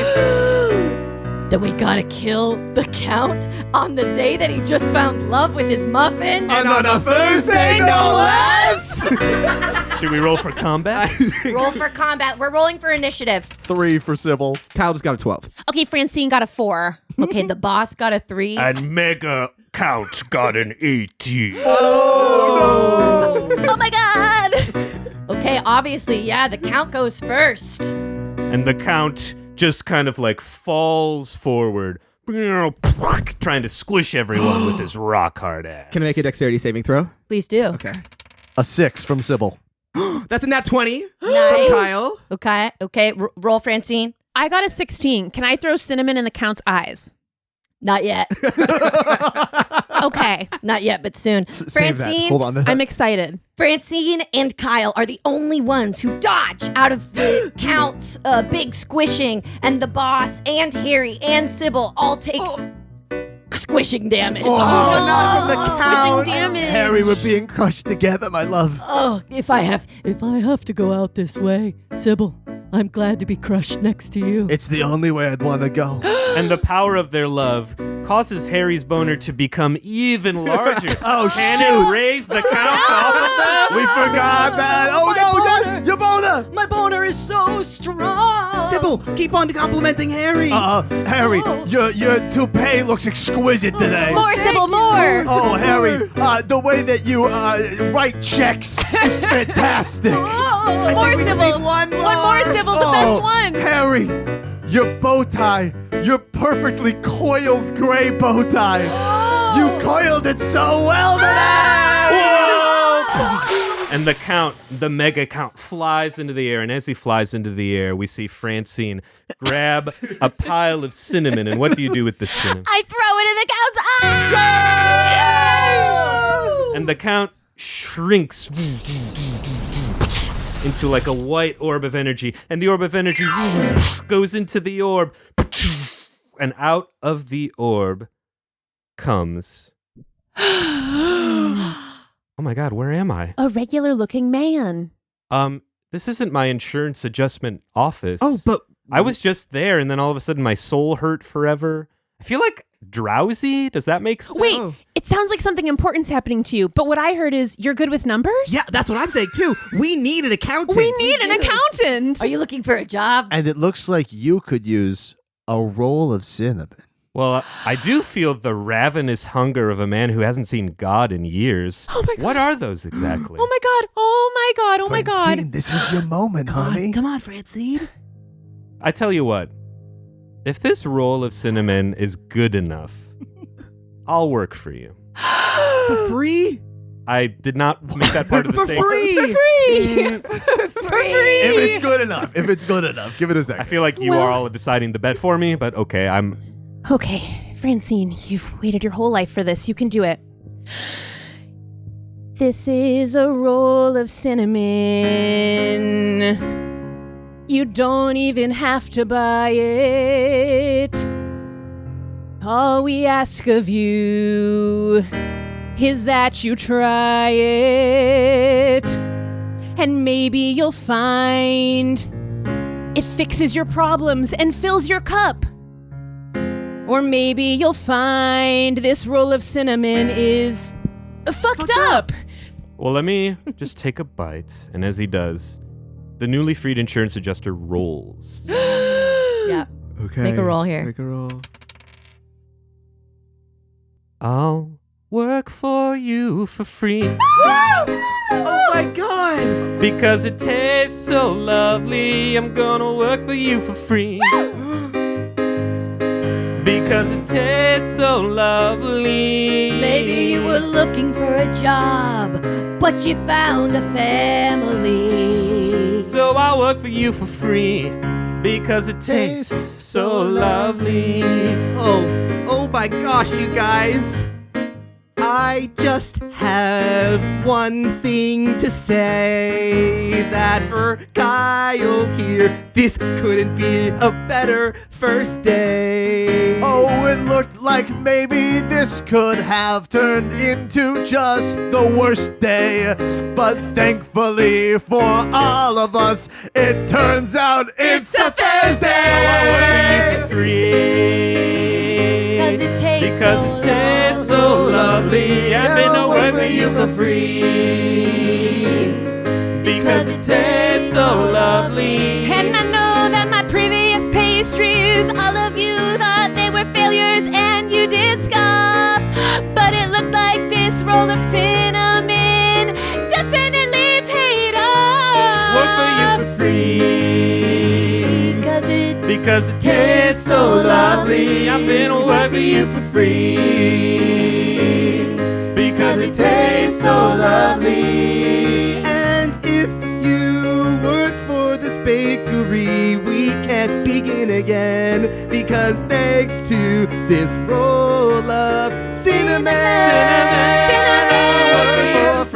Then we gotta kill the Count on the day that he just found love with his muffin. And on a Thursday, no less! Should we roll for combat? Roll for combat. We're rolling for initiative. 3 for Sybil. Kyle just got a 12. Okay, Francine got a 4. Okay, the boss got a 3. And Mega Count got an 18. Oh my god! Okay, obviously, yeah, the Count goes first. And the Count just kind of like falls forward, trying to squish everyone with his rock hard ass. Can I make a dexterity saving throw? Please do. Okay. A 6 from Sybil. That's a nat 20 from Nice. Kyle. Okay, roll, Francine. I got a 16. Can I throw cinnamon in the Count's eyes? Not yet. Okay. Not yet, but soon. Save that. Hold on to that. I'm excited. Francine and Kyle are the only ones who dodge out of the Count's big squishing, and the boss and Harry and Sybil all take squishing damage. Not from the Count. Squishing damage. Harry, we're being crushed together, my love. Oh, if I have to go out this way, Sybil, I'm glad to be crushed next to you. It's the only way I'd want to go. And the power of their love causes Harry's boner to become even larger. Oh, Can shoot. it raise the Count off of that? We forgot that. Oh, no, yes, your boner. My boner is so strong. Sybil, keep on complimenting Harry. Harry, your toupee looks exquisite today. More, Sybil, more. Oh, Harry, the way that you write checks, it's fantastic. More, Sybil. One more, Sybil. The best one. Harry, your bow tie, your perfectly coiled gray bow tie. You coiled it so well today. And the Count, the Mega Count, flies into the air. And as he flies into the air, we see Francine grab a pile of cinnamon. And what do you do with the cinnamon? I throw it in the Count's eye. And the Count shrinks into like a white orb of energy, and the orb of energy goes into the orb, and out of the orb comes... Oh my God, where am I? A regular looking man. This isn't my insurance adjustment office. Oh, but I was just there, and then all of a sudden my soul hurt forever. I feel like drowsy. Does that make sense? Wait, it sounds like something important's happening to you, but what I heard is you're good with numbers? yeah, that's what I'm saying too. We need an accountant. We need an accountant. Are you looking for a job? And it looks like you could use a roll of cinnamon. Well, I do feel the ravenous hunger of a man who hasn't seen God in years. Oh my God. What are those exactly? Oh my God. Oh my God. Oh my Francine, God. this is your moment, honey. Come on, Francine. I tell you what, if this roll of cinnamon is good enough, I'll work for you. For free? I did not make that part of the For same. free. For free. If it's good enough. If it's good enough. Give it a second. I feel like you are all deciding the bet for me, but okay, Okay, Francine, you've waited your whole life for this. You can do it. This is a roll of cinnamon. You don't even have to buy it. All we ask of you is that you try it. And maybe you'll find it fixes your problems and fills your cup. Or maybe you'll find this roll of cinnamon is fucked up. Well, let me just take a bite. And as he does, the newly freed insurance adjuster rolls. Yeah. Okay. Make a roll here. Make a roll. I'll work for you for free. Oh my God! Because it tastes so lovely, I'm gonna work for you for free. Because it tastes so lovely. Maybe you were looking for a job, but you found a family. So I'll work for you for free. Because it tastes so lovely. Oh my gosh, you guys. I just have one thing to say, that for Kyle here, this couldn't be a better first day. Oh, it looked like maybe this could have turned into just the worst day. But thankfully for all of us, it turns out it's a Thursday. So I'll work for you for free. Because it tastes so lovely. I've been to work for you for free. Because it tastes so lovely. And I know that my previous pastries, all of you thought they were failures and you did scoff. But it looked like this roll of cinnamon definitely paid off. Work for you for free. Because it tastes so lovely. I've been to work for you for free. Because it tastes so lovely. And if you work for this bakery, we can't begin again. Because thanks to this roll of cinnamon, Cinnamon for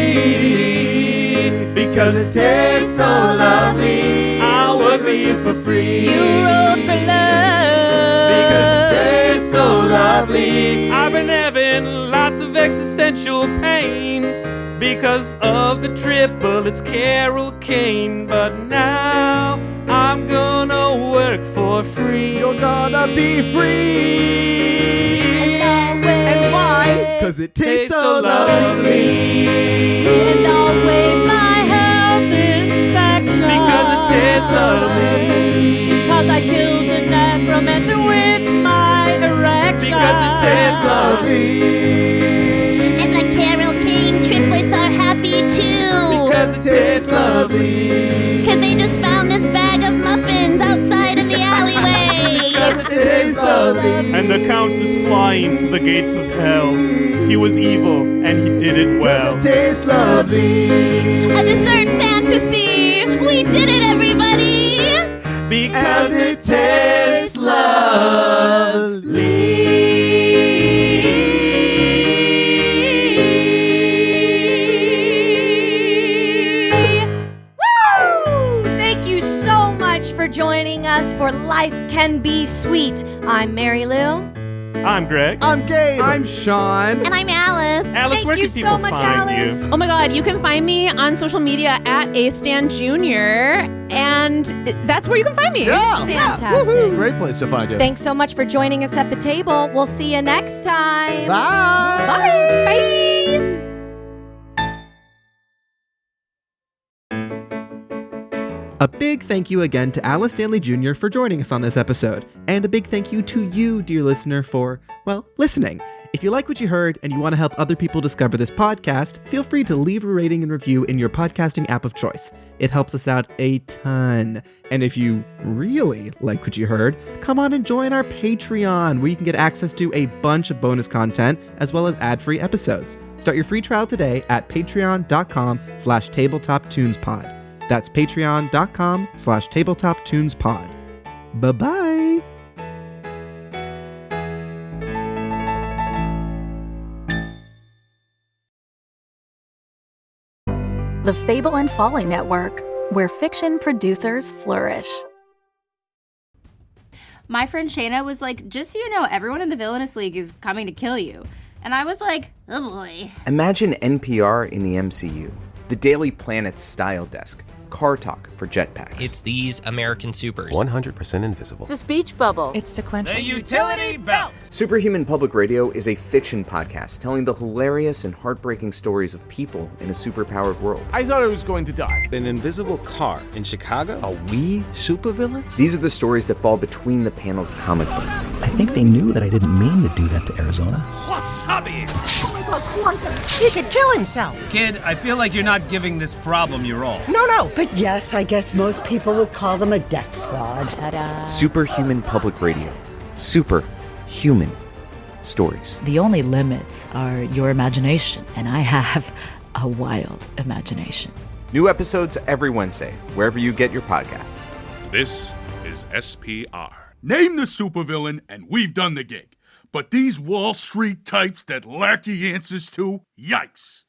free. Because it tastes so lovely. I'll work for you for free. You rolled for love. Because it tastes so lovely. I've been having lots of existential pain because of the triple, it's Carol Kane. But now I'm gonna work for free. You're gonna be free. and why? Cause it tastes so lovely. And I'll waive my health inspection. Because it tastes lovely. Cause I killed a necromancer with my erection. Because it tastes lovely. And the Carol King triplets are happy too. Because it tastes lovely. Cause they just found this bag of muffins outside in the alleyway. Because it tastes lovely. And the Count is flying to the gates of hell. He was evil and he did it well. It tastes lovely. A dessert fantasy. We did it, everybody. Because it tastes lovely. us, for life can be sweet. I'm Mary Lou. I'm Greg. I'm Gabe. I'm Sean. And I'm Alice. Alice, where Thank you can people so much, find Alice. you? Oh my God, you can find me on social media at Astan Jr. And that's where you can find me. Yeah. Fantastic. Great place to find you. Thanks so much for joining us at the table. We'll see you next time. Bye. Bye. Bye. A big thank you again to Alice Stanley Jr. for joining us on this episode. And a big thank you to you, dear listener, for, well, listening. If you like what you heard and you want to help other people discover this podcast, feel free to leave a rating and review in your podcasting app of choice. It helps us out a ton. And if you really like what you heard, come on and join our Patreon, where you can get access to a bunch of bonus content as well as ad-free episodes. Start your free trial today at patreon.com/tabletoptunespod. That's patreon.com/tabletoptunespod. Bye-bye. The Fable and Folly Network, where fiction producers flourish. My friend Shayna was like, just so you know, everyone in the Villainous League is coming to kill you. And I was like, oh boy. Imagine NPR in the MCU. The Daily Planet style desk. Car talk for jetpacks. It's these American supers. 100% invisible. The speech bubble. It's sequential. The utility belt. Superhuman Public Radio is a fiction podcast telling the hilarious and heartbreaking stories of people in a superpowered world. I thought I was going to die. An invisible car in Chicago? Are we supervillains? These are the stories that fall between the panels of comic books. I think they knew that I didn't mean to do that to Arizona. Wasabi! Oh my God, quantum! He could kill himself! Kid, I feel like you're not giving this problem your all. No! But yes, I guess most people would call them a death squad. Ta-da. Superhuman Public Radio. Superhuman stories. The only limits are your imagination, and I have a wild imagination. New episodes every Wednesday, wherever you get your podcasts. This is SPR. Name the supervillain, and we've done the gig. But these Wall Street types that lack the answers to, yikes.